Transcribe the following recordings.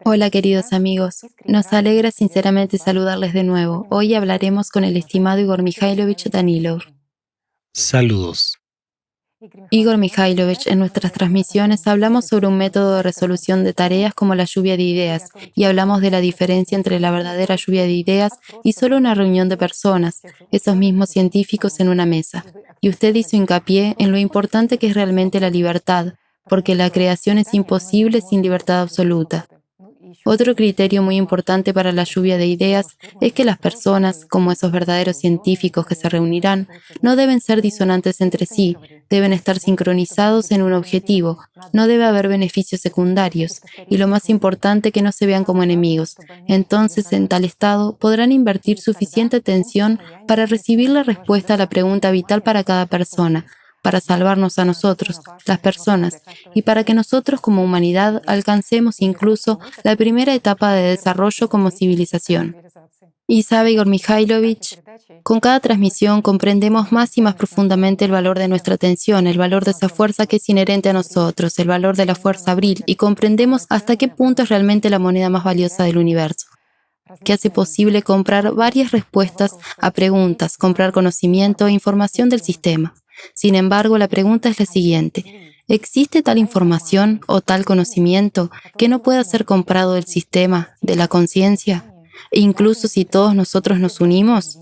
Hola queridos amigos, nos alegra sinceramente saludarles de nuevo. Hoy hablaremos con el estimado Igor Mikhailovich Danilov. Saludos. Igor Mikhailovich, en nuestras transmisiones hablamos sobre un método de resolución de tareas como la lluvia de ideas y hablamos de la diferencia entre la verdadera lluvia de ideas y solo una reunión de personas, esos mismos científicos en una mesa. Y usted hizo hincapié en lo importante que es realmente la libertad, porque la creación es imposible sin libertad absoluta. Otro criterio muy importante para la lluvia de ideas es que las personas, como esos verdaderos científicos que se reunirán, no deben ser disonantes entre sí, deben estar sincronizados en un objetivo, no debe haber beneficios secundarios, y lo más importante, que no se vean como enemigos. Entonces, en tal estado, podrán invertir suficiente atención para recibir la respuesta a la pregunta vital para cada persona, para salvarnos a nosotros, las personas, y para que nosotros como humanidad alcancemos incluso la primera etapa de desarrollo como civilización. Y sabe, Igor Mikhailovich, con cada transmisión comprendemos más y más profundamente el valor de nuestra atención, el valor de esa fuerza que es inherente a nosotros, el valor de la fuerza abril, y comprendemos hasta qué punto es realmente la moneda más valiosa del universo, que hace posible comprar varias respuestas a preguntas, comprar conocimiento e información del sistema. Sin embargo, la pregunta es la siguiente: ¿existe tal información o tal conocimiento que no pueda ser comprado del sistema, de la conciencia? E incluso si todos nosotros nos unimos,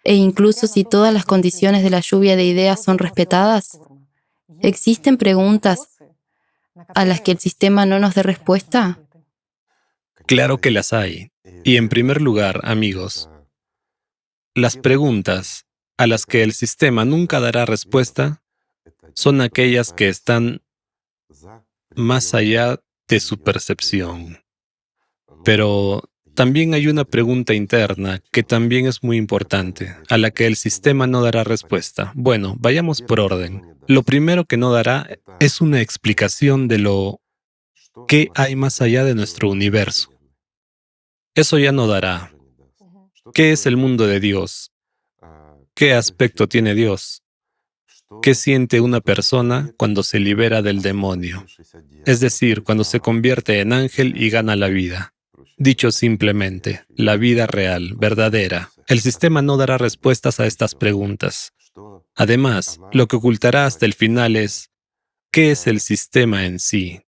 e incluso si todas las condiciones de la lluvia de ideas son respetadas, ¿existen preguntas a las que el sistema no nos dé respuesta? Claro que las hay. Y en primer lugar, amigos, las preguntas a las que el sistema nunca dará respuesta son aquellas que están más allá de su percepción. Pero también hay una pregunta interna que también es muy importante, a la que el sistema no dará respuesta. Bueno, vayamos por orden. Lo primero que no dará es una explicación de lo que hay más allá de nuestro universo. Eso ya no dará. ¿Qué es el mundo de Dios? ¿Qué aspecto tiene Dios? ¿Qué siente una persona cuando se libera del demonio? Es decir, cuando se convierte en ángel y gana la vida. Dicho simplemente, la vida real, verdadera. El sistema no dará respuestas a estas preguntas. Además, lo que ocultará hasta el final es ¿qué es el sistema en sí?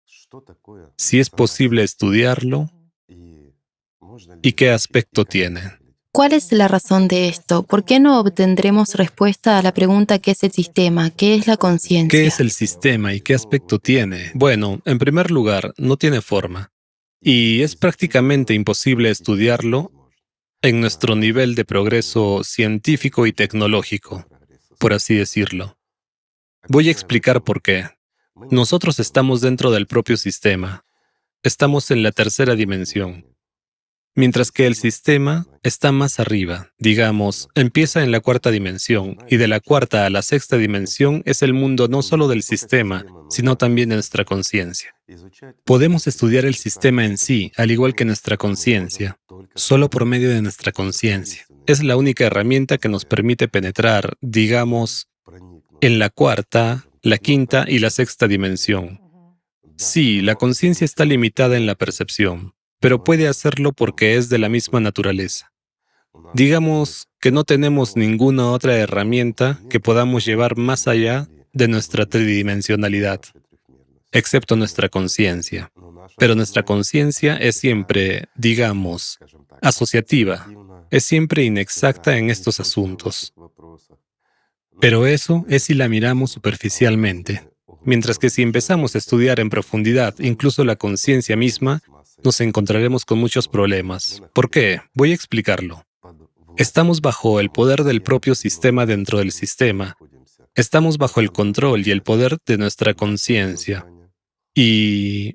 Si es posible estudiarlo y qué aspecto tiene. ¿Cuál es la razón de esto? ¿Por qué no obtendremos respuesta a la pregunta ¿qué es el sistema? ¿Qué es la ¿Qué es conciencia? el sistema y qué aspecto tiene? Bueno, en primer lugar, no tiene forma. Y es prácticamente imposible estudiarlo en nuestro nivel de progreso científico y tecnológico, por así decirlo. Voy a explicar por qué. Nosotros estamos dentro del propio sistema. Estamos en la tercera dimensión. Mientras que el sistema está más arriba, digamos, empieza en la cuarta dimensión, y de la cuarta a la sexta dimensión es el mundo no solo del sistema, sino también de nuestra conciencia. Podemos estudiar el sistema en sí, al igual que nuestra conciencia, solo por medio de nuestra conciencia. Es la única herramienta que nos permite penetrar, digamos, en la cuarta, la quinta y la sexta dimensión. Sí, la conciencia está limitada en la percepción, pero puede hacerlo porque es de la misma naturaleza. Digamos que no tenemos ninguna otra herramienta que podamos llevar más allá de nuestra tridimensionalidad, excepto nuestra conciencia. Pero nuestra conciencia es siempre, digamos, asociativa, es siempre inexacta en estos asuntos. Pero eso es si la miramos superficialmente. Mientras que si empezamos a estudiar en profundidad incluso la conciencia misma, nos encontraremos con muchos problemas. ¿Por qué? Voy a explicarlo. Estamos bajo el poder del propio sistema dentro del sistema. Estamos bajo el control y el poder de nuestra conciencia. Y,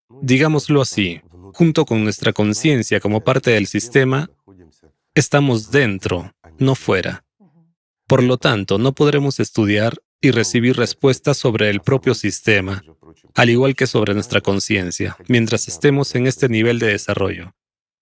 digámoslo así, junto con nuestra conciencia como parte del sistema, estamos dentro, no fuera. Por lo tanto, no podremos estudiar y recibir respuestas sobre el propio sistema, al igual que sobre nuestra conciencia, mientras estemos en este nivel de desarrollo.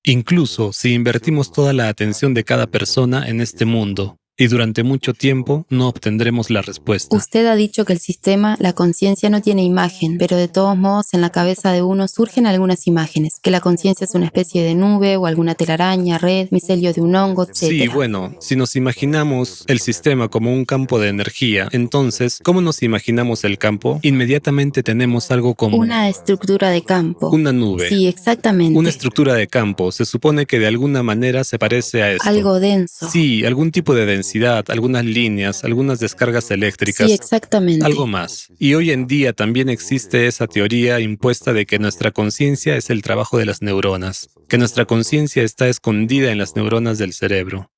Incluso si invertimos toda la atención de cada persona en este mundo, y durante mucho tiempo no obtendremos la respuesta. Usted ha dicho que el sistema, la conciencia no tiene imagen, pero de todos modos en la cabeza de uno surgen algunas imágenes, que la conciencia es una especie de nube o alguna telaraña, red, micelio de un hongo, Sí, etc. bueno, si nos imaginamos el sistema como un campo de energía, entonces, ¿cómo nos imaginamos el campo? Inmediatamente tenemos algo como Una estructura de campo. una nube. Sí, Una exactamente. estructura de campo se supone que de alguna manera se parece a esto. Algo denso. Sí, algún tipo de densidad, algunas líneas, algunas descargas Sí, eléctricas, exactamente. algo más. Y hoy en día también existe esa teoría impuesta de que nuestra conciencia es el trabajo de las neuronas, que nuestra conciencia está escondida en las neuronas del cerebro.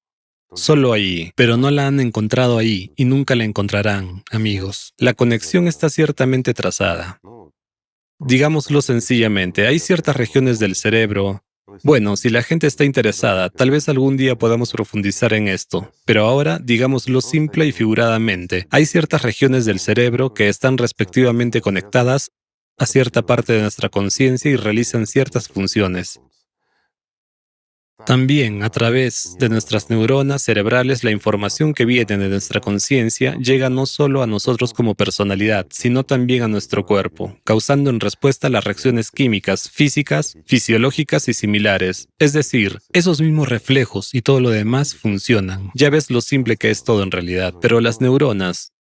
Solo ahí, pero no la han encontrado ahí y nunca la encontrarán, amigos. La conexión está ciertamente trazada. Digámoslo sencillamente, hay ciertas regiones del cerebro. Bueno, si la gente está interesada, tal vez algún día podamos profundizar en esto, pero ahora digámoslo simple y figuradamente. Hay ciertas regiones del cerebro que están respectivamente conectadas a cierta parte de nuestra conciencia y realizan ciertas funciones. También, a través de nuestras neuronas cerebrales, la información que viene de nuestra conciencia llega no solo a nosotros como personalidad, sino también a nuestro cuerpo, causando en respuesta las reacciones químicas, físicas, fisiológicas y similares. Es decir, esos mismos reflejos y todo lo demás funcionan. Ya ves lo simple que es todo en realidad, pero las neuronas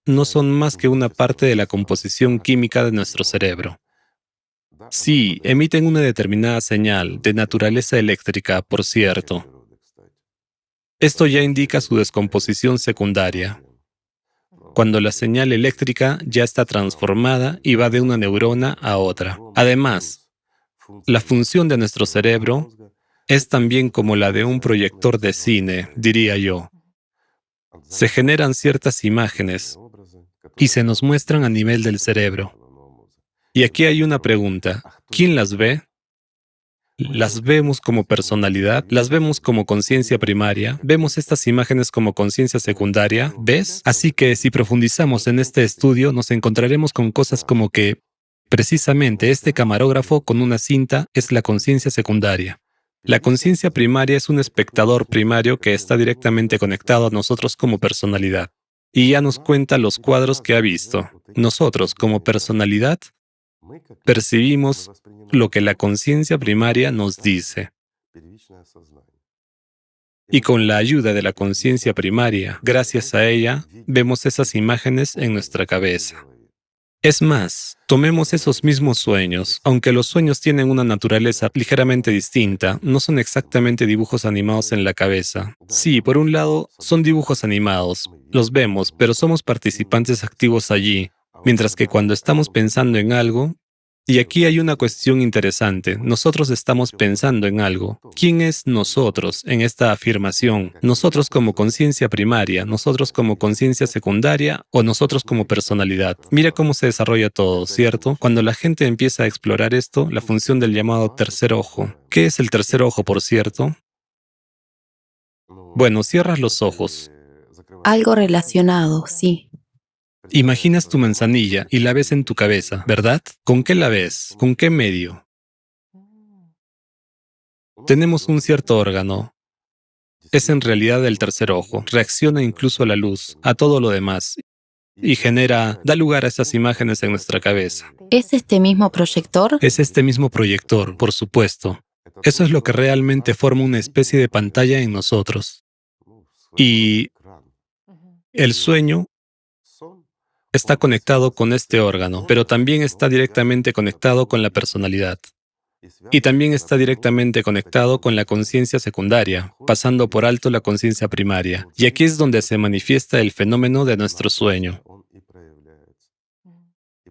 no son más que una parte de la composición química de nuestro cerebro. Sí, emiten una determinada señal, de naturaleza eléctrica, por cierto. Esto ya indica su descomposición secundaria, cuando la señal eléctrica ya está transformada y va de una neurona a otra. Además, la función de nuestro cerebro es también como la de un proyector de cine, diría yo. Se generan ciertas imágenes y se nos muestran a nivel del cerebro. Y aquí hay una pregunta. ¿Quién las ve? Las vemos como personalidad, las vemos como conciencia primaria, vemos estas imágenes como conciencia secundaria, ¿ves? Así que si profundizamos en este estudio, nos encontraremos con cosas como que, precisamente, este camarógrafo con una cinta es la conciencia secundaria. La conciencia primaria es un espectador primario que está directamente conectado a nosotros como personalidad. Y ya nos cuenta los cuadros que ha visto. Nosotros, como personalidad, percibimos lo que la conciencia primaria nos dice. Y con la ayuda de la conciencia primaria, gracias a ella, vemos esas imágenes en nuestra cabeza. Es más, tomemos esos mismos sueños. Aunque los sueños tienen una naturaleza ligeramente distinta, no son exactamente dibujos animados en la cabeza. Sí, por un lado, son dibujos animados. Los vemos, pero somos participantes activos allí. Mientras que cuando estamos pensando en algo, y aquí hay una cuestión interesante. Nosotros estamos pensando en algo. ¿Quién es nosotros en esta afirmación? ¿Nosotros como conciencia primaria, nosotros como conciencia secundaria o nosotros como personalidad? Mira cómo se desarrolla todo, ¿cierto? Cuando la gente empieza a explorar esto, la función del llamado tercer ojo. ¿Qué es el tercer ojo, por cierto? Bueno, cierras los ojos. Algo relacionado, sí. Imaginas tu manzanilla y la ves en tu cabeza, ¿verdad? ¿Con qué la ves? ¿Con qué medio? Tenemos un cierto órgano. Es en realidad el tercer ojo. Reacciona incluso a la luz, a todo lo demás, y da lugar a esas imágenes en nuestra cabeza. ¿Es este mismo proyector? Es este mismo proyector, por supuesto. Eso es lo que realmente forma una especie de pantalla en nosotros. Y el sueño está conectado con este órgano, pero también está directamente conectado con la personalidad. Y también está directamente conectado con la conciencia secundaria, pasando por alto la conciencia primaria. Y aquí es donde se manifiesta el fenómeno de nuestro sueño.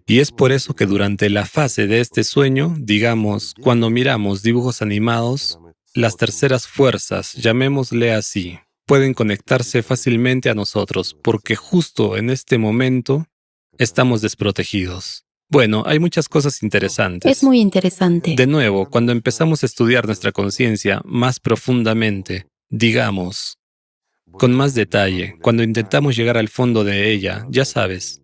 Y es por eso que durante la fase de este sueño, digamos, cuando miramos dibujos animados, las terceras fuerzas, llamémosle así, pueden conectarse fácilmente a nosotros, porque justo en este momento estamos desprotegidos. Bueno, hay muchas cosas interesantes. Es muy interesante. De nuevo, cuando empezamos a estudiar nuestra conciencia más profundamente, digamos, con más detalle, cuando intentamos llegar al fondo de ella, ya sabes,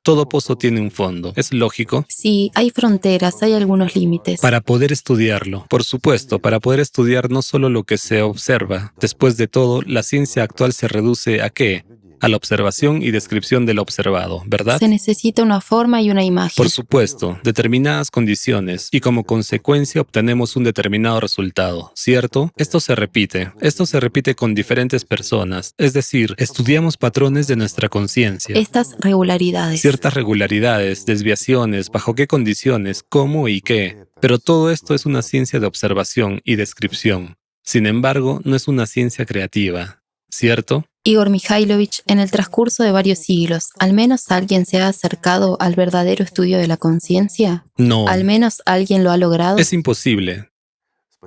Todo pozo tiene un fondo. ¿Es lógico? Sí, hay fronteras, hay algunos límites. Para poder estudiarlo. Por supuesto, para poder estudiar no solo lo que se observa. Después de todo, la ciencia actual se reduce ¿a qué? A la observación y descripción del observado, ¿verdad? Se necesita una forma y una imagen. Por supuesto, determinadas condiciones y como consecuencia obtenemos un determinado resultado, ¿cierto? Esto se repite. Esto se repite con diferentes personas. Es decir, estudiamos patrones de nuestra conciencia. Estas regularidades. Ciertas regularidades, desviaciones, bajo qué condiciones, cómo y qué. Pero todo esto es una ciencia de observación y descripción. Sin embargo, no es una ciencia creativa, ¿cierto? Igor Mikhailovich, en el transcurso de varios siglos, ¿al menos alguien se ha acercado al verdadero estudio de la conciencia? No. ¿Al menos alguien lo ha logrado? Es imposible.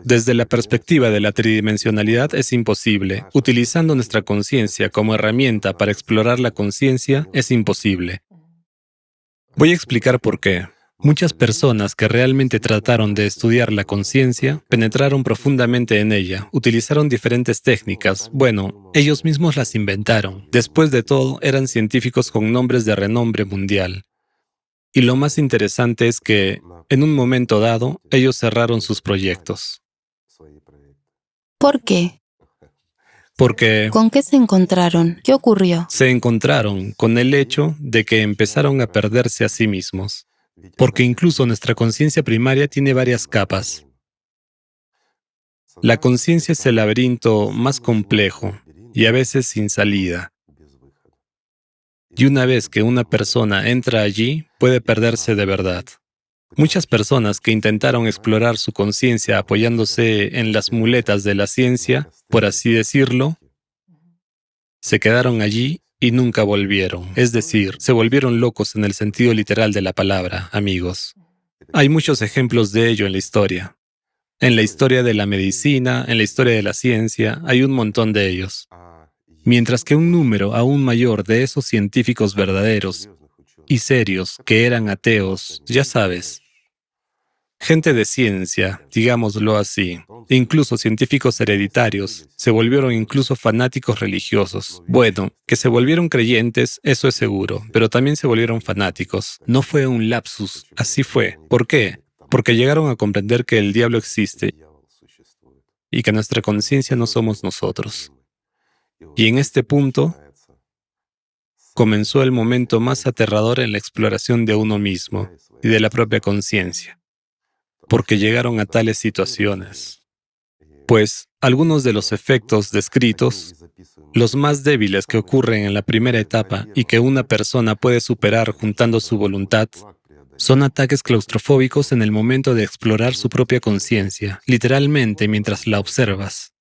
Desde la perspectiva de la tridimensionalidad es imposible. Utilizando nuestra conciencia como herramienta para explorar la conciencia es imposible. Voy a explicar por qué. Muchas personas que realmente trataron de estudiar la conciencia penetraron profundamente en ella, utilizaron diferentes técnicas. Bueno, ellos mismos las inventaron. Después de todo, eran científicos con nombres de renombre mundial. Y lo más interesante es que, en un momento dado, ellos cerraron sus proyectos. ¿Por qué? Porque ¿Con qué se encontraron? ¿Qué ocurrió? se encontraron con el hecho de que empezaron a perderse a sí mismos. Porque incluso nuestra conciencia primaria tiene varias capas. La conciencia es el laberinto más complejo y a veces sin salida. Y una vez que una persona entra allí, puede perderse de verdad. Muchas personas que intentaron explorar su conciencia apoyándose en las muletas de la ciencia, por así decirlo, se quedaron allí y nunca volvieron. Es decir, se volvieron locos en el sentido literal de la palabra, amigos. Hay muchos ejemplos de ello en la historia. En la historia de la medicina, en la historia de la ciencia, hay un montón de ellos. Mientras que un número aún mayor de esos científicos verdaderos y serios que eran ateos, ya sabes, gente de ciencia, digámoslo así, incluso científicos hereditarios, se volvieron incluso fanáticos religiosos. Bueno, que se volvieron creyentes, eso es seguro, pero también se volvieron fanáticos. No fue un lapsus, así fue. ¿Por qué? Porque llegaron a comprender que el diablo existe y que nuestra conciencia no somos nosotros. Y en este punto comenzó el momento más aterrador en la exploración de uno mismo y de la propia conciencia, porque llegaron a tales situaciones. Pues algunos de los efectos descritos, los más débiles que ocurren en la primera etapa y que una persona puede superar juntando su voluntad, son ataques claustrofóbicos en el momento de explorar su propia conciencia, literalmente mientras la observas.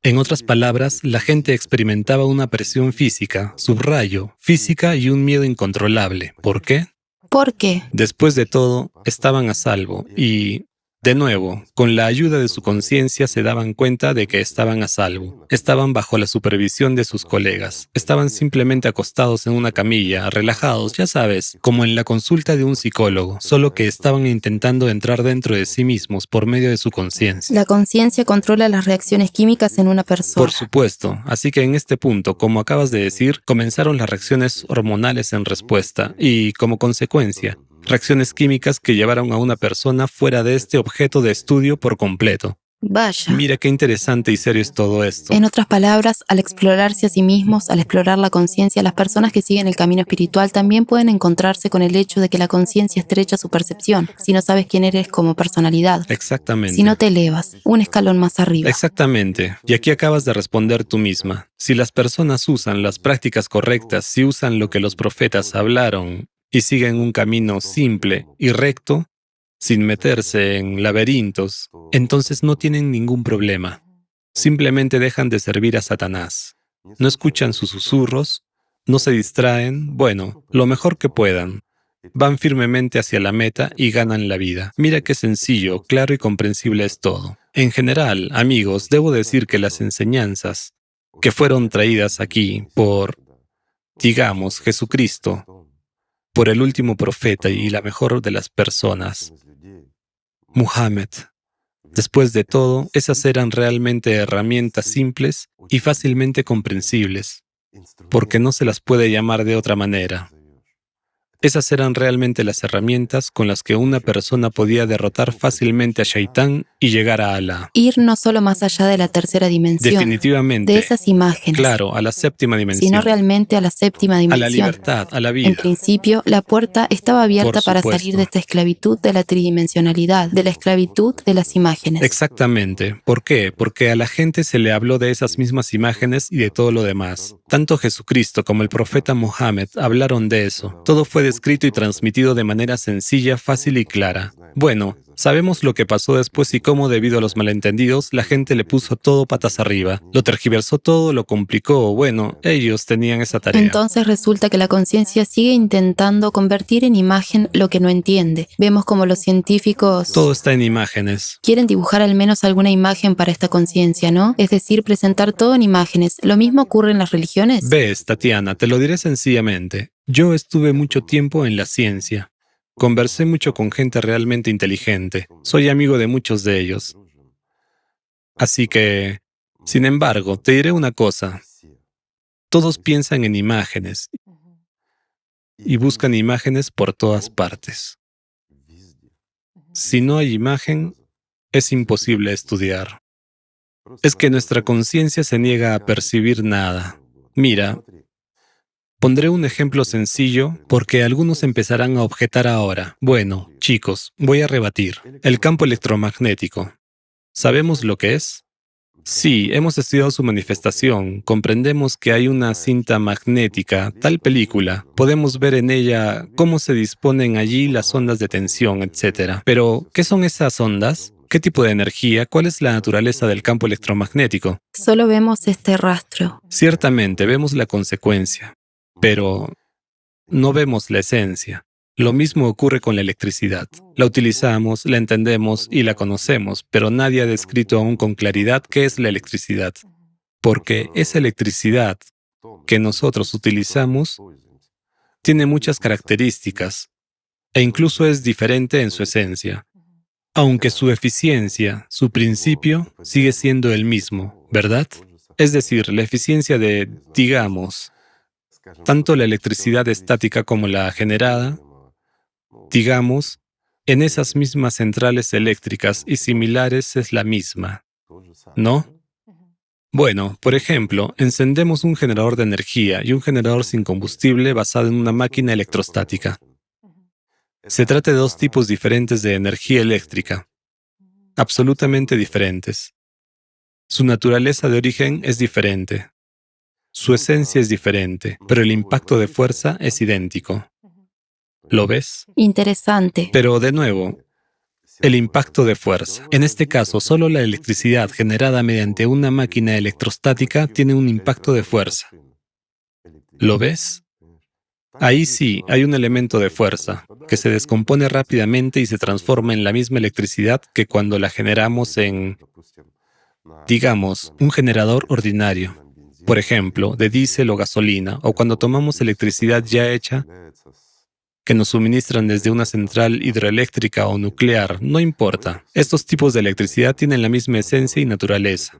En otras palabras, la gente experimentaba una presión física, subrayo, física y un miedo incontrolable. ¿Por qué? ¿Por qué? Después de todo, estaban a salvo y, de nuevo, con la ayuda de su conciencia se daban cuenta de que estaban a salvo. Estaban bajo la supervisión de sus colegas. Estaban simplemente acostados en una camilla, relajados, ya sabes, como en la consulta de un psicólogo, solo que estaban intentando entrar dentro de sí mismos por medio de su conciencia. La conciencia controla las reacciones químicas en una persona. Por supuesto. Así que en este punto, como acabas de decir, comenzaron las reacciones hormonales en respuesta y, como consecuencia, reacciones químicas que llevaron a una persona fuera de este objeto de estudio por completo. Vaya. Mira qué interesante y serio es todo esto. En otras palabras, al explorarse a sí mismos, al explorar la conciencia, las personas que siguen el camino espiritual también pueden encontrarse con el hecho de que la conciencia estrecha su percepción, si no sabes quién eres como personalidad. Exactamente. Si no te elevas, un escalón más arriba. Exactamente. Y aquí acabas de responder tú misma. Si las personas usan las prácticas correctas, si usan lo que los profetas hablaron y siguen un camino simple y recto, sin meterse en laberintos, entonces no tienen ningún problema. Simplemente dejan de servir a Satanás. No escuchan sus susurros, no se distraen, bueno, lo mejor que puedan. Van firmemente hacia la meta y ganan la vida. Mira qué sencillo, claro y comprensible es todo. En general, amigos, debo decir que las enseñanzas que fueron traídas aquí por, digamos, Jesucristo, por el último profeta y la mejor de las personas, Muhammad. Después de todo, esas eran realmente herramientas simples y fácilmente comprensibles, porque no se las puede llamar de otra manera. Esas eran realmente las herramientas con las que una persona podía derrotar fácilmente a Shaitán y llegar a Alá. Ir no solo más allá de la tercera dimensión, de Definitivamente, esas imágenes, claro, a la séptima sino dimensión, realmente a la séptima a la dimensión. libertad, a la En vida. principio, la puerta estaba abierta Por para salir de supuesto. esta esclavitud de la tridimensionalidad, de la esclavitud de las imágenes. Exactamente. ¿Por qué? Porque a la gente se le habló de esas mismas imágenes y de todo lo demás. Tanto Jesucristo como el profeta Mohammed hablaron de eso. Todo fue descrito y transmitido de manera sencilla, fácil y clara. Bueno, sabemos lo que pasó después y cómo, debido a los malentendidos, la gente le puso todo patas arriba. Lo tergiversó todo, lo complicó. Bueno, ellos tenían esa tarea. Entonces resulta que la conciencia sigue intentando convertir en imagen lo que no entiende. Vemos como los científicos Todo está en imágenes. quieren dibujar al menos alguna imagen para esta conciencia, ¿no? Es decir, presentar todo en imágenes. ¿Lo mismo ocurre en las religiones? Ves, Tatiana, te lo diré sencillamente. Yo estuve mucho tiempo en la ciencia. Conversé mucho con gente realmente inteligente. Soy amigo de muchos de ellos. Así que, sin embargo, te diré una cosa. Todos piensan en imágenes y buscan imágenes por todas partes. Si no hay imagen, es imposible estudiar. Es que nuestra conciencia se niega a percibir nada. Mira, pondré un ejemplo sencillo porque algunos empezarán a objetar ahora. Bueno, chicos, voy a rebatir. El campo electromagnético. ¿Sabemos lo que es? Sí, hemos estudiado su manifestación. Comprendemos que hay una cinta magnética, tal película. Podemos ver en ella cómo se disponen allí las ondas de tensión, etc. Pero, ¿qué son esas ondas? ¿Qué tipo de energía? ¿Cuál es la naturaleza del campo electromagnético? Solo vemos este rastro. Ciertamente vemos la consecuencia, pero no vemos la esencia. Lo mismo ocurre con la electricidad. La utilizamos, la entendemos y la conocemos, pero nadie ha descrito aún con claridad qué es la electricidad. Porque esa electricidad que nosotros utilizamos tiene muchas características e incluso es diferente en su esencia, aunque su eficiencia, su principio, sigue siendo el mismo, ¿verdad? Es decir, la eficiencia de, digamos, tanto la electricidad estática como la generada, digamos, en esas mismas centrales eléctricas y similares es la misma, ¿no? Bueno, por ejemplo, encendemos un generador de energía y un generador sin combustible basado en una máquina electrostática. Se trata de dos tipos diferentes de energía eléctrica, absolutamente diferentes. Su naturaleza de origen es diferente, su esencia es diferente, pero el impacto de fuerza es idéntico. ¿Lo ves? Interesante. Pero de nuevo, el impacto de fuerza. En este caso, solo la electricidad generada mediante una máquina electrostática tiene un impacto de fuerza. ¿Lo ves? Ahí sí hay un elemento de fuerza, que se descompone rápidamente y se transforma en la misma electricidad que cuando la generamos en, digamos, un generador ordinario. Por ejemplo, de diésel o gasolina, o cuando tomamos electricidad ya hecha que nos suministran desde una central hidroeléctrica o nuclear, no importa. Estos tipos de electricidad tienen la misma esencia y naturaleza.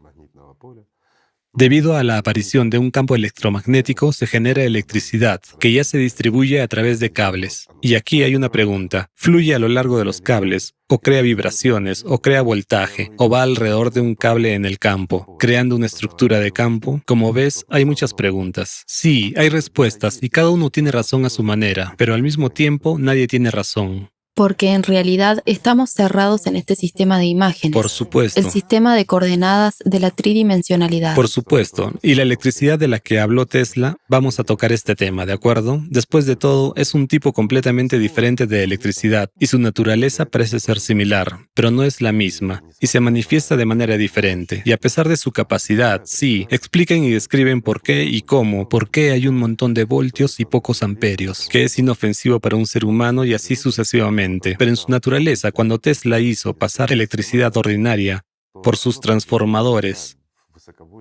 Debido a la aparición de un campo electromagnético, se genera electricidad, que ya se distribuye a través de cables. Y aquí hay una pregunta. ¿Fluye a lo largo de los cables? ¿O crea vibraciones? ¿O crea voltaje? ¿O va alrededor de un cable en el campo, creando una estructura de campo? Como ves, hay muchas preguntas. Sí, hay respuestas y cada uno tiene razón a su manera, pero al mismo tiempo nadie tiene razón. Porque en realidad estamos cerrados en este sistema de imágenes. Por supuesto. El sistema de coordenadas de la tridimensionalidad. Por supuesto. Y la electricidad de la que habló Tesla, vamos a tocar este tema, ¿de acuerdo? Después de todo, es un tipo completamente diferente de electricidad y su naturaleza parece ser similar, pero no es la misma y se manifiesta de manera diferente. Y a pesar de su capacidad, sí, explican y describen por qué y cómo, por qué hay un montón de voltios y pocos amperios, que es inofensivo para un ser humano y así sucesivamente. Pero en su naturaleza, cuando Tesla hizo pasar electricidad ordinaria por sus transformadores,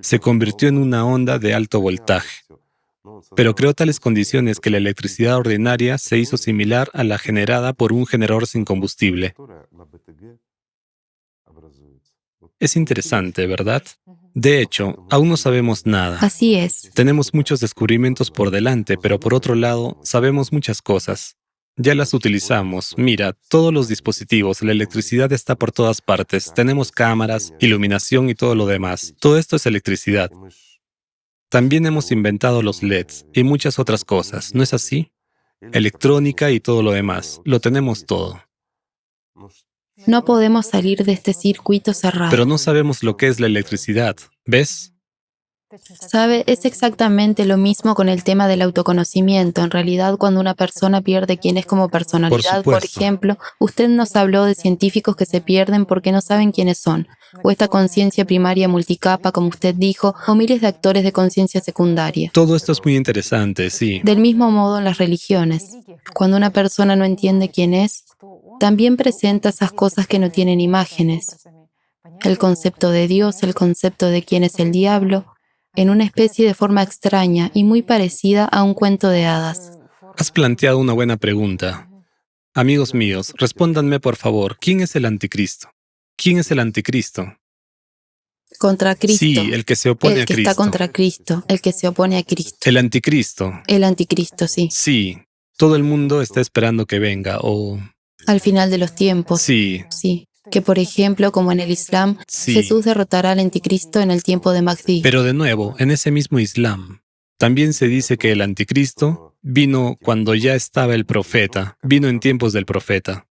se convirtió en una onda de alto voltaje. Pero creó tales condiciones que la electricidad ordinaria se hizo similar a la generada por un generador sin combustible. Es interesante, ¿verdad? De hecho, aún no sabemos nada. Así es. Tenemos muchos descubrimientos por delante, pero por otro lado, sabemos muchas cosas. Ya las utilizamos. Mira, todos los dispositivos, la electricidad está por todas partes. Tenemos cámaras, iluminación y todo lo demás. Todo esto es electricidad. También hemos inventado los LEDs y muchas otras cosas, ¿no es así? Electrónica y todo lo demás. Lo tenemos todo. No podemos salir de este circuito Pero cerrado. no sabemos lo que es la electricidad. ¿Ves? ¿Sabe? Es exactamente lo mismo con el tema del autoconocimiento. En realidad, cuando una persona pierde quién es como Por personalidad, por supuesto. ejemplo, usted nos habló de científicos que se pierden porque no saben quiénes son, o esta conciencia primaria multicapa, como usted dijo, o miles de actores de conciencia secundaria. Todo esto es muy interesante, sí. Del mismo modo en las religiones. Cuando una persona no entiende quién es, también presenta esas cosas que no tienen imágenes. El concepto de Dios, el concepto de quién es el diablo, en una especie de forma extraña y muy parecida a un cuento de hadas. Has planteado una buena pregunta. Amigos míos, respóndanme por favor, ¿quién es el anticristo? ¿Quién es el anticristo? Contra Cristo. Sí, el que se opone El a que está Cristo. contra Cristo, el que se opone a Cristo. El anticristo. El anticristo, sí. Sí, todo el mundo está esperando que venga, o... Al final de los tiempos. Sí, Sí. Que por ejemplo, como en el Islam, sí. Jesús derrotará al anticristo en el tiempo de Mahdi. Pero de nuevo, en ese mismo Islam, también se dice que el anticristo vino cuando ya estaba el profeta, vino en tiempos del profeta.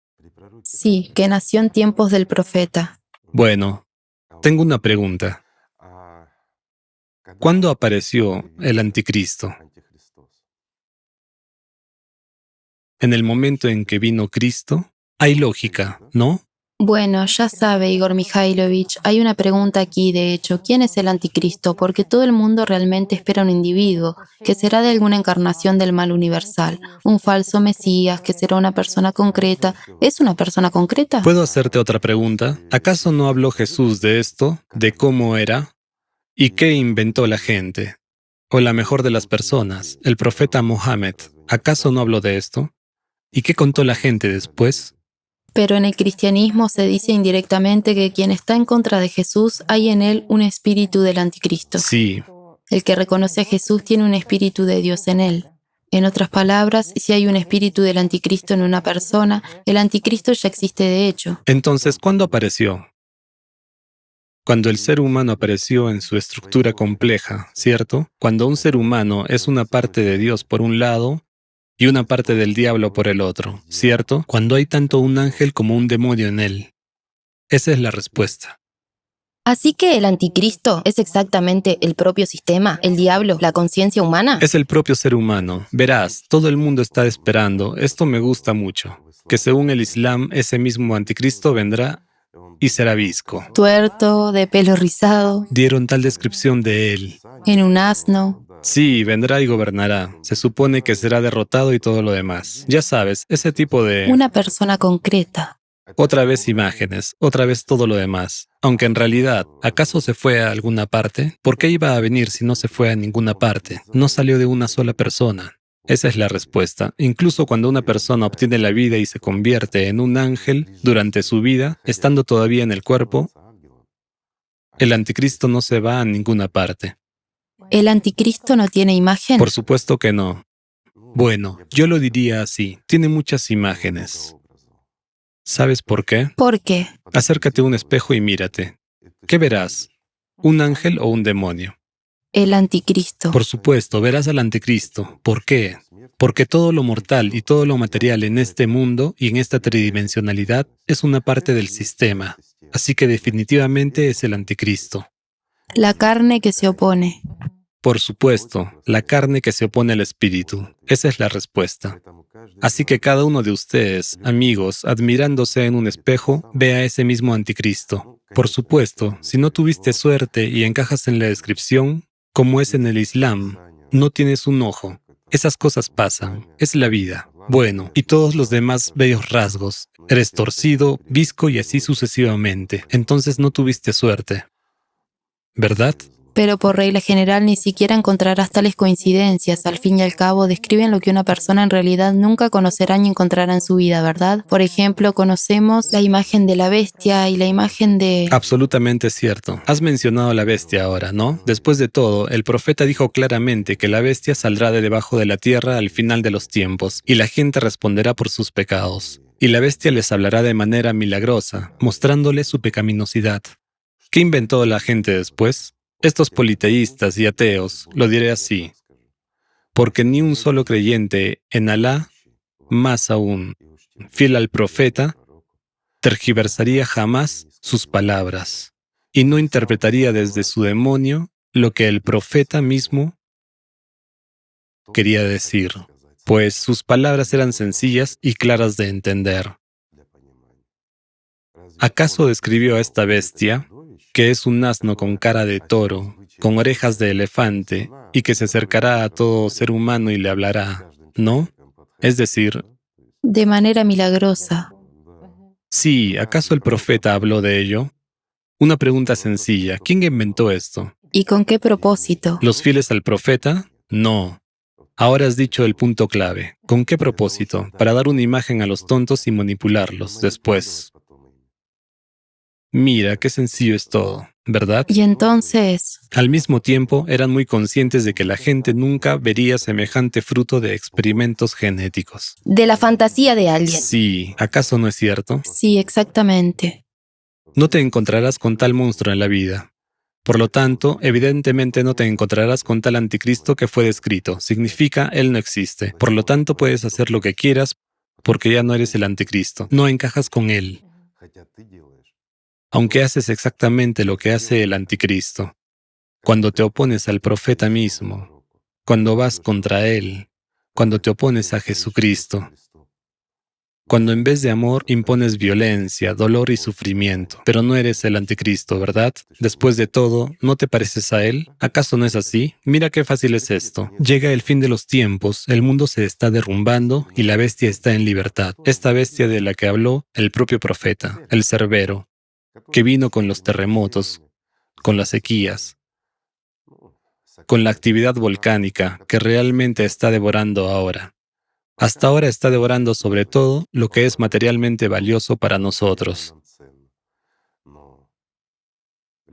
Sí, que nació en tiempos del profeta. Bueno, tengo una pregunta. ¿Cuándo apareció el anticristo? ¿En el momento en que vino Cristo? Hay lógica, ¿no? Bueno, ya sabe, Igor Mikhailovich, hay una pregunta aquí, de hecho, ¿quién es el anticristo? Porque todo el mundo realmente espera un individuo, que será de alguna encarnación del mal universal, un falso mesías, que será una persona concreta. ¿Es una persona concreta? ¿Puedo hacerte otra pregunta? ¿Acaso no habló Jesús de esto, de cómo era y qué inventó la gente? O la mejor de las personas, el profeta Mohammed, ¿acaso no habló de esto? ¿Y qué contó la gente después? Pero en el cristianismo se dice indirectamente que quien está en contra de Jesús hay en él un espíritu del anticristo. Sí, El que reconoce a Jesús tiene un espíritu de Dios en él. En otras palabras, si hay un espíritu del anticristo en una persona, el anticristo ya existe de hecho. entonces, ¿cuándo apareció? Cuando el ser humano apareció en su estructura compleja, ¿cierto? Cuando un ser humano es una parte de Dios por un lado y una parte del diablo por el otro, ¿cierto? Cuando hay tanto un ángel como un demonio en él. Esa es la respuesta. Así que el anticristo es exactamente el propio sistema, el diablo, la conciencia humana. Es el propio ser humano. Verás, todo el mundo está esperando, esto me gusta mucho, que según el Islam, ese mismo anticristo vendrá y será visco. Tuerto, de pelo rizado, Dieron tal descripción de él. en un asno. Sí, vendrá y gobernará. Se supone que será derrotado y todo lo demás. Ya sabes, ese tipo de... Una persona concreta. Otra vez imágenes, otra vez todo lo demás. Aunque en realidad, ¿acaso se fue a alguna parte? ¿Por qué iba a venir si no se fue a ninguna parte? No salió de una sola persona. Esa es la respuesta. Incluso cuando una persona obtiene la vida y se convierte en un ángel durante su vida, estando todavía en el cuerpo, el anticristo no se va a ninguna parte. ¿El anticristo no tiene imagen? Por supuesto que no. Bueno, yo lo diría así. Tiene muchas imágenes. ¿Sabes por qué? ¿Por qué? Acércate a un espejo y mírate. ¿Qué verás? ¿Un ángel o un demonio? El anticristo. Por supuesto, verás al anticristo. ¿Por qué? Porque todo lo mortal y todo lo material en este mundo y en esta tridimensionalidad es una parte del sistema. Así que definitivamente es el anticristo. La carne que se opone. Por supuesto, la carne que se opone al espíritu. Esa es la respuesta. Así que cada uno de ustedes, amigos, admirándose en un espejo, ve a ese mismo anticristo. Por supuesto, si no tuviste suerte y encajas en la descripción, como es en el Islam, no tienes un ojo. Esas cosas pasan. Es la vida. Bueno, y todos los demás bellos rasgos. Eres torcido, visco y así sucesivamente. Entonces no tuviste suerte. ¿Verdad? Pero por regla general ni siquiera encontrarás tales coincidencias. Al fin y al cabo, describen lo que una persona en realidad nunca conocerá ni encontrará en su vida, ¿verdad? Por ejemplo, conocemos la imagen de la bestia y la imagen de... Absolutamente cierto. Has mencionado la bestia ahora, ¿no? Después de todo, el profeta dijo claramente que la bestia saldrá de debajo de la tierra al final de los tiempos, y la gente responderá por sus pecados. Y la bestia les hablará de manera milagrosa, mostrándoles su pecaminosidad. ¿Qué inventó la gente después? Estos politeístas y ateos, lo diré así, porque ni un solo creyente en Alá, más aún, fiel al profeta, tergiversaría jamás sus palabras y no interpretaría desde su demonio lo que el profeta mismo quería decir, pues sus palabras eran sencillas y claras de entender. ¿Acaso describió a esta bestia, que es un asno con cara de toro, con orejas de elefante, y que se acercará a todo ser humano y le hablará, no? Es decir, de manera milagrosa? sí, ¿acaso el profeta habló de ello? Una pregunta sencilla, ¿quién inventó esto? ¿Y con qué propósito? ¿Los fieles al profeta? No. Ahora has dicho el punto clave. ¿Con qué propósito? Para dar una imagen a los tontos y manipularlos después. Mira, qué sencillo es todo, ¿verdad? Y entonces, Al mismo tiempo, eran muy conscientes de que la gente nunca vería semejante fruto de experimentos genéticos. De la fantasía de alguien. Sí, ¿acaso no es cierto? sí, exactamente. No te encontrarás con tal monstruo en la vida. Por lo tanto, evidentemente no te encontrarás con tal anticristo que fue descrito. Significa, él no existe. Por lo tanto, puedes hacer lo que quieras porque ya no eres el anticristo. No encajas con él, aunque haces exactamente lo que hace el anticristo. Cuando te opones al profeta mismo, cuando vas contra él, cuando te opones a Jesucristo, cuando en vez de amor impones violencia, dolor y sufrimiento. Pero no eres el anticristo, ¿verdad? Después de todo, ¿no te pareces a él? ¿Acaso no es así? Mira qué fácil es esto. Llega el fin de los tiempos, el mundo se está derrumbando y la bestia está en libertad. Esta bestia de la que habló el propio profeta, el Cerbero, que vino con los terremotos, con las sequías, con la actividad volcánica que realmente está devorando ahora. Hasta ahora está devorando sobre todo lo que es materialmente valioso para nosotros,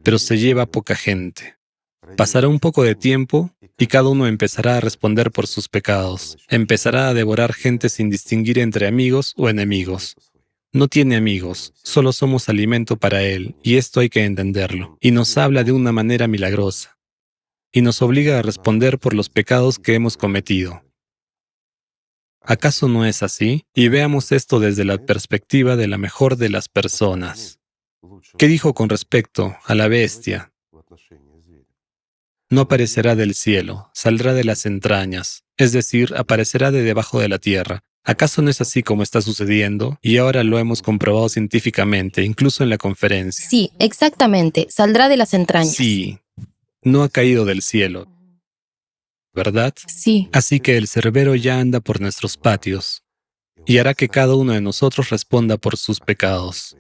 pero se lleva poca gente. Pasará un poco de tiempo y cada uno empezará a responder por sus pecados. Empezará a devorar gente sin distinguir entre amigos o enemigos. No tiene amigos, solo somos alimento para él, y esto hay que entenderlo. Y nos habla de una manera milagrosa, y nos obliga a responder por los pecados que hemos cometido. ¿Acaso no es así? Y veamos esto desde la perspectiva de la mejor de las personas. ¿Qué dijo con respecto a la bestia? No aparecerá del cielo, saldrá de las entrañas, es decir, aparecerá de debajo de la tierra. ¿Acaso no es así como está sucediendo? Y ahora lo hemos comprobado científicamente, incluso en la conferencia. Sí, exactamente. Saldrá de las entrañas. Sí, no ha caído del cielo, ¿verdad? Sí, Así que el Cerbero ya anda por nuestros patios y hará que cada uno de nosotros responda por sus pecados.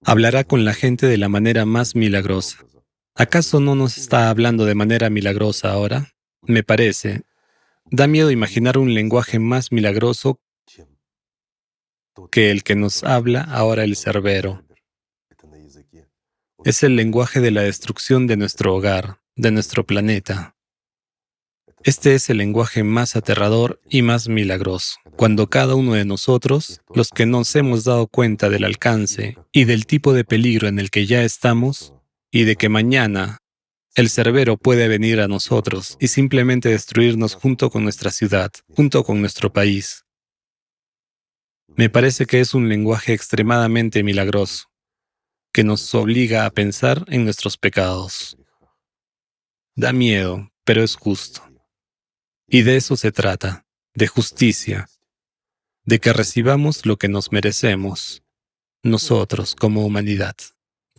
Hablará con la gente de la manera más milagrosa. ¿Acaso no nos está hablando de manera milagrosa ahora? Me parece. Da miedo imaginar un lenguaje más milagroso que el que nos habla ahora el Cerbero. Es el lenguaje de la destrucción de nuestro hogar, de nuestro planeta. Este es el lenguaje más aterrador y más milagroso. Cuando cada uno de nosotros, los que nos hemos dado cuenta del alcance y del tipo de peligro en el que ya estamos, y de que mañana el Cerbero puede venir a nosotros y simplemente destruirnos junto con nuestra ciudad, junto con nuestro país. Me parece que es un lenguaje extremadamente milagroso, que nos obliga a pensar en nuestros pecados. Da miedo, pero es justo. Y de eso se trata, de justicia, de que recibamos lo que nos merecemos, nosotros como humanidad.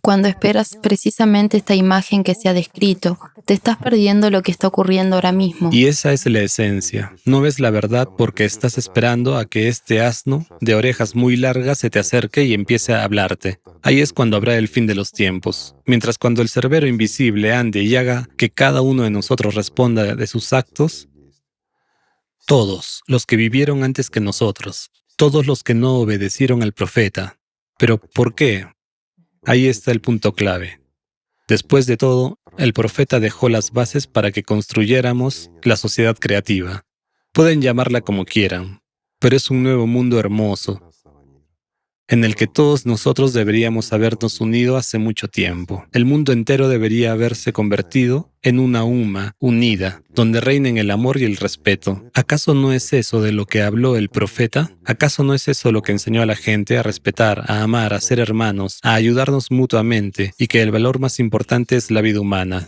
Cuando esperas precisamente esta imagen que se ha descrito, te estás perdiendo lo que está ocurriendo ahora mismo. Y esa es la esencia. No ves la verdad porque estás esperando a que este asno de orejas muy largas se te acerque y empiece a hablarte. Ahí es cuando habrá el fin de los tiempos. Mientras cuando el Cerbero invisible ande y haga que cada uno de nosotros responda de sus actos, todos los que vivieron antes que nosotros, todos los que no obedecieron al profeta. ¿Pero por qué? Ahí está el punto clave. Después de todo, el profeta dejó las bases para que construyéramos la sociedad creativa. Pueden llamarla como quieran, pero es un nuevo mundo hermoso, en el que todos nosotros deberíamos habernos unido hace mucho tiempo. El mundo entero debería haberse convertido en una umma unida, donde reinen el amor y el respeto. ¿Acaso no es eso de lo que habló el profeta? ¿Acaso no es eso lo que enseñó a la gente a respetar, a amar, a ser hermanos, a ayudarnos mutuamente y que el valor más importante es la vida humana?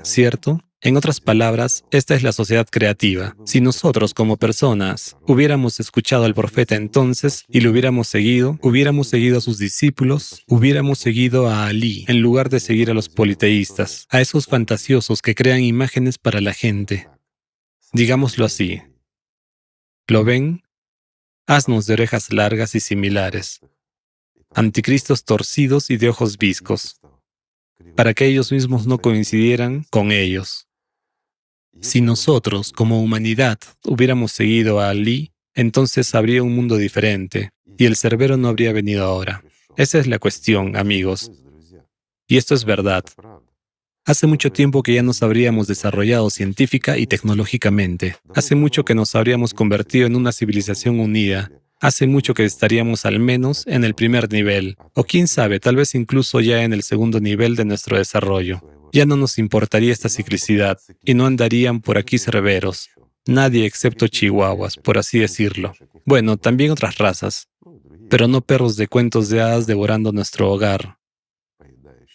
¿Cierto? En otras palabras, esta es la sociedad creativa. Si nosotros como personas hubiéramos escuchado al profeta entonces y lo hubiéramos seguido a sus discípulos, hubiéramos seguido a Alí en lugar de seguir a los politeístas, a esos fantasiosos que crean imágenes para la gente. Digámoslo así. ¿Lo ven? Asnos de orejas largas y similares. Anticristos torcidos y de ojos viscos, para que ellos mismos no coincidieran con ellos. Si nosotros, como humanidad, hubiéramos seguido a Ali, entonces habría un mundo diferente, y el Cerbero no habría venido ahora. Esa es la cuestión, amigos. Y esto es verdad. Hace mucho tiempo que ya nos habríamos desarrollado científica y tecnológicamente. Hace mucho que nos habríamos convertido en una civilización unida. Hace mucho que estaríamos al menos en el primer nivel, o quién sabe, tal vez incluso ya en el segundo nivel de nuestro desarrollo. Ya no nos importaría esta ciclicidad, y no andarían por aquí cerberos. Nadie excepto chihuahuas, por así decirlo. Bueno, también otras razas, pero no perros de cuentos de hadas devorando nuestro hogar.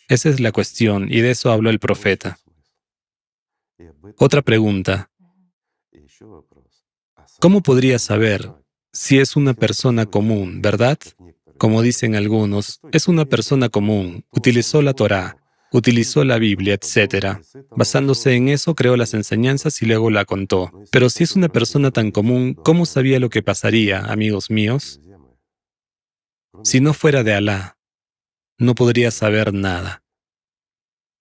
Esa es la cuestión, y de eso habló el profeta. Otra pregunta. ¿Cómo podría saber si es una persona común, verdad? Como dicen algunos, es una persona común, utilizó la Torá, utilizó la Biblia, etc. Basándose en eso, creó las enseñanzas y luego la contó. Pero si es una persona tan común, ¿cómo sabía lo que pasaría, amigos míos? Si no fuera de Alá, no podría saber nada.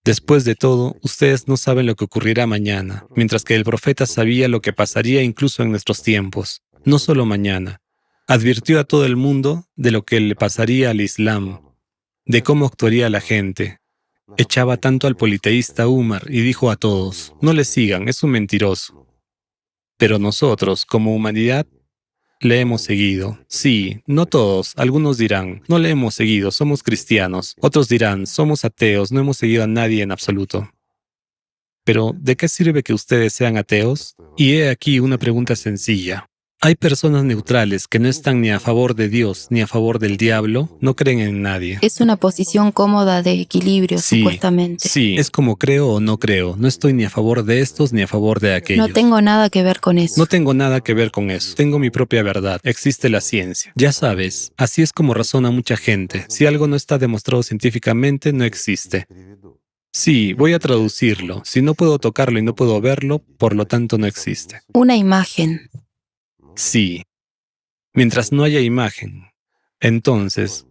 Después de todo, ustedes no saben lo que ocurrirá mañana, mientras que el profeta sabía lo que pasaría incluso en nuestros tiempos, no solo mañana. Advirtió a todo el mundo de lo que le pasaría al Islam, de cómo actuaría la gente. Echaba tanto al politeísta Umar y dijo a todos, no le sigan, es un mentiroso. Pero nosotros, como humanidad, le hemos seguido. Sí, no todos. Algunos dirán, no le hemos seguido, somos cristianos. Otros dirán, somos ateos, no hemos seguido a nadie en absoluto. Pero, ¿de qué sirve que ustedes sean ateos? Y he aquí una pregunta sencilla. Hay personas neutrales que no están ni a favor de Dios ni a favor del diablo, no creen en nadie. Es una posición cómoda de equilibrio, supuestamente. Sí, es como creo o no creo. No estoy ni a favor de estos ni a favor de aquellos. No tengo nada que ver con eso. No tengo nada que ver con eso. Tengo mi propia verdad. Existe la ciencia. Ya sabes, así es como razona mucha gente. Si algo no está demostrado científicamente, no existe. Sí, voy a traducirlo. Si no puedo tocarlo y no puedo verlo, por lo tanto no existe. Una imagen. Sí, mientras no haya imagen. Entonces,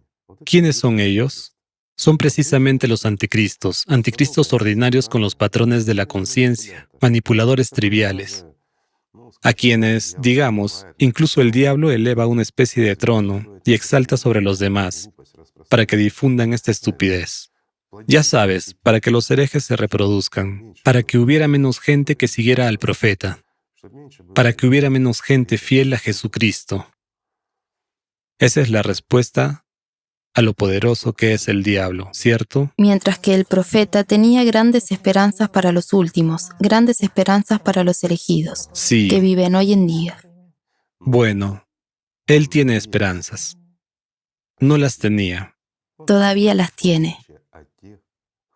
¿quiénes son ellos? Son precisamente los anticristos, anticristos ordinarios con los patrones de la conciencia, manipuladores triviales, a quienes, digamos, incluso el diablo eleva a una especie de trono y exalta sobre los demás, para que difundan esta estupidez. Ya sabes, para que los herejes se reproduzcan, para que hubiera menos gente que siguiera al profeta, para que hubiera menos gente fiel a Jesucristo. Esa es la respuesta a lo poderoso que es el diablo, ¿cierto? Mientras que el profeta tenía grandes esperanzas para los últimos, grandes esperanzas para los elegidos, Sí. que viven hoy en día. Bueno, él tiene esperanzas. No las tenía. Todavía las tiene.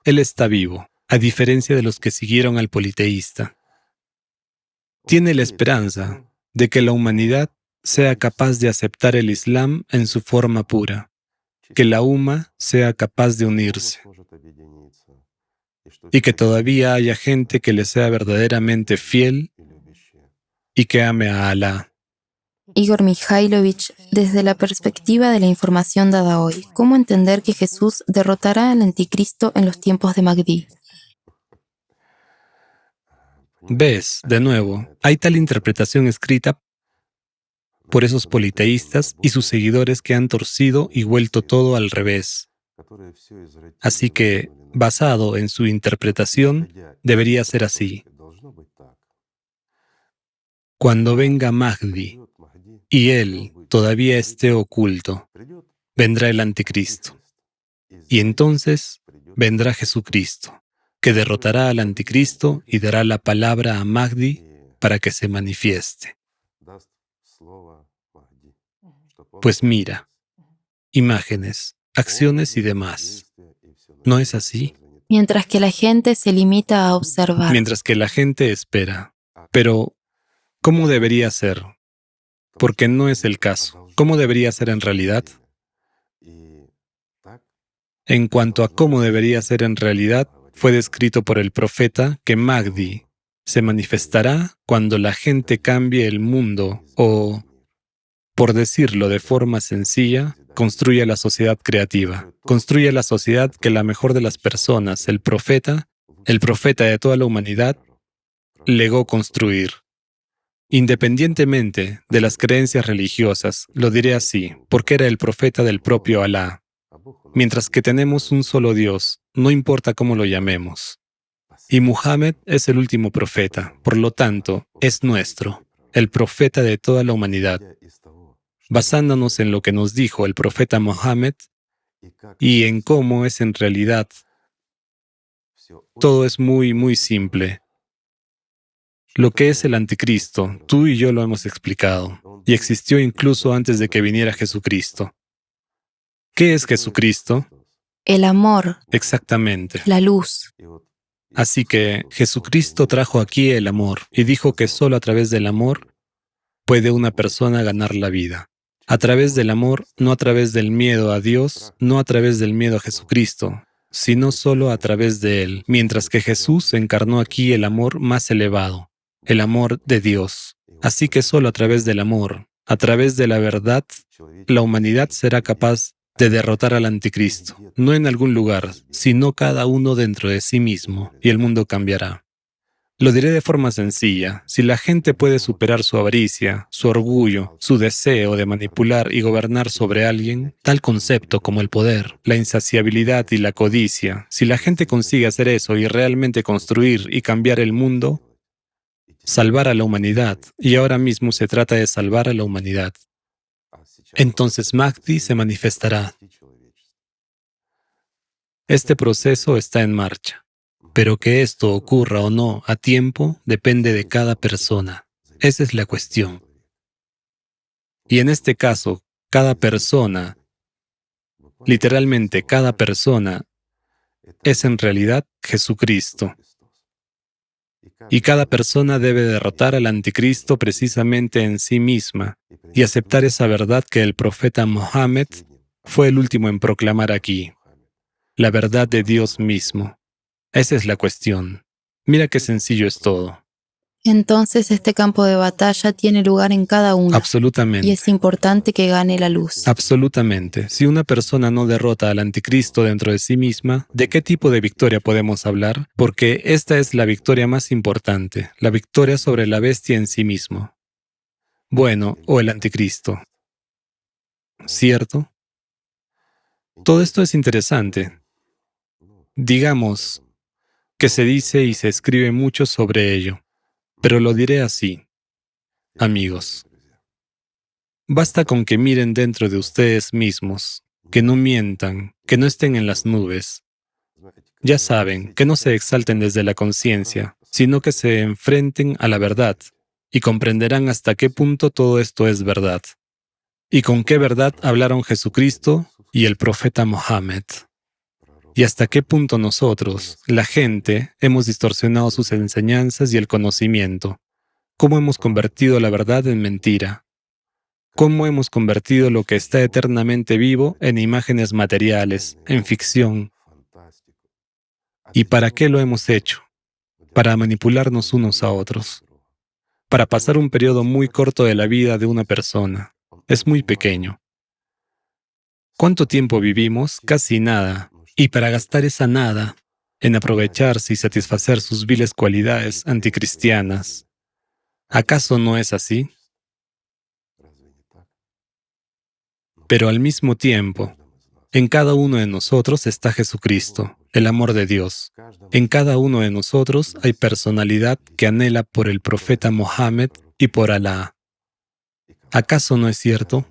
Él está vivo, a diferencia de los que siguieron al politeísta. Tiene la esperanza de que la humanidad sea capaz de aceptar el Islam en su forma pura. que la UMA sea capaz de unirse y que todavía haya gente que le sea verdaderamente fiel y que ame a Alá. Igor Mikhailovich, desde la perspectiva de la información dada hoy, ¿cómo entender que Jesús derrotará al anticristo en los tiempos de Mahdi? ¿Ves? De nuevo, hay tal interpretación escrita por esos politeístas y sus seguidores que han torcido y vuelto todo al revés. Así que, basado en su interpretación, debería ser así. Cuando venga Mahdi y él todavía esté oculto, vendrá el anticristo. Y entonces vendrá Jesucristo, que derrotará al anticristo y dará la palabra a Mahdi para que se manifieste. Pues mira, imágenes, acciones y demás. ¿No es así? Mientras que la gente se limita a observar. Mientras que la gente espera. Pero, ¿cómo debería ser? Porque no es el caso. ¿Cómo debería ser en realidad? En cuanto a cómo debería ser en realidad, fue descrito por el profeta que Mahdi se manifestará cuando la gente cambie el mundo o, por decirlo de forma sencilla, construya la sociedad creativa. Construye la sociedad que la mejor de las personas, el profeta de toda la humanidad, legó construir. Independientemente de las creencias religiosas, lo diré así, porque era el profeta del propio Alá. Mientras que tenemos un solo Dios, no importa cómo lo llamemos. Y Muhammad es el último profeta, por lo tanto, es nuestro, el profeta de toda la humanidad. Basándonos en lo que nos dijo el profeta Muhammad y en cómo es en realidad, todo es muy, muy simple. Lo que es el anticristo, tú y yo lo hemos explicado, y existió incluso antes de que viniera Jesucristo. ¿Qué es Jesucristo? El amor, Exactamente. la luz. Así que Jesucristo trajo aquí el amor y dijo que solo a través del amor puede una persona ganar la vida. A través del amor, no a través del miedo a Dios, no a través del miedo a Jesucristo, sino solo a través de Él, mientras que Jesús encarnó aquí el amor más elevado, el amor de Dios. Así que solo a través del amor, a través de la verdad, la humanidad será capaz de derrotar al anticristo, no en algún lugar, sino cada uno dentro de sí mismo, y el mundo cambiará. Lo diré de forma sencilla, si la gente puede superar su avaricia, su orgullo, su deseo de manipular y gobernar sobre alguien, tal concepto como el poder, la insaciabilidad y la codicia, si la gente consigue hacer eso y realmente construir y cambiar el mundo, salvar a la humanidad, y ahora mismo se trata de salvar a la humanidad, entonces Mahdi se manifestará. Este proceso está en marcha, pero que esto ocurra o no a tiempo depende de cada persona. Esa es la cuestión. Y en este caso, cada persona, literalmente cada persona, es en realidad Jesucristo. Y cada persona debe derrotar al anticristo precisamente en sí misma y aceptar esa verdad que el profeta Mohammed fue el último en proclamar aquí, la verdad de Dios mismo. Esa es la cuestión. Mira qué sencillo es todo. Entonces este campo de batalla tiene lugar en cada uno. Absolutamente. Y es importante que gane la luz. Absolutamente. Si una persona no derrota al anticristo dentro de sí misma, ¿de qué tipo de victoria podemos hablar? Porque esta es la victoria más importante, la victoria sobre la bestia en sí mismo. Bueno, o el anticristo. ¿Cierto? Todo esto es interesante. Digamos que se dice y se escribe mucho sobre ello, pero lo diré así, amigos. Basta con que miren dentro de ustedes mismos, que no mientan, que no estén en las nubes. Ya saben, que no se exalten desde la conciencia, sino que se enfrenten a la verdad y comprenderán hasta qué punto todo esto es verdad. Y con qué verdad hablaron Jesucristo y el profeta Mohammed. Y hasta qué punto nosotros, la gente, hemos distorsionado sus enseñanzas y el conocimiento. Cómo hemos convertido la verdad en mentira. cómo hemos convertido lo que está eternamente vivo en imágenes materiales, en ficción. ¿Y para qué lo hemos hecho? Para manipularnos unos a otros, para pasar un periodo muy corto de la vida de una persona. Es muy pequeño. ¿Cuánto tiempo vivimos? Casi nada. Y para gastar esa nada en aprovecharse y satisfacer sus viles cualidades anticristianas, ¿acaso no es así? Pero al mismo tiempo, en cada uno de nosotros está Jesucristo, el amor de Dios. En cada uno de nosotros hay personalidad que anhela por el profeta Mohammed y por Alá. ¿Acaso no es cierto?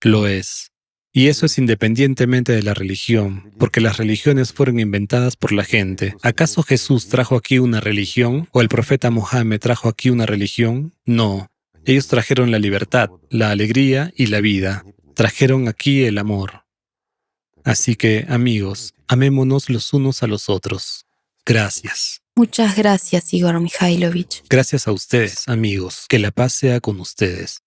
Lo es. Y eso es independientemente de la religión, porque las religiones fueron inventadas por la gente. ¿Acaso Jesús trajo aquí una religión? ¿O el profeta Mohammed trajo aquí una religión? No. Ellos trajeron la libertad, la alegría y la vida. Trajeron aquí el amor. Así que, amigos, amémonos los unos a los otros. Gracias. Muchas gracias, Igor Mikhailovich. Gracias a ustedes, amigos. Que la paz sea con ustedes.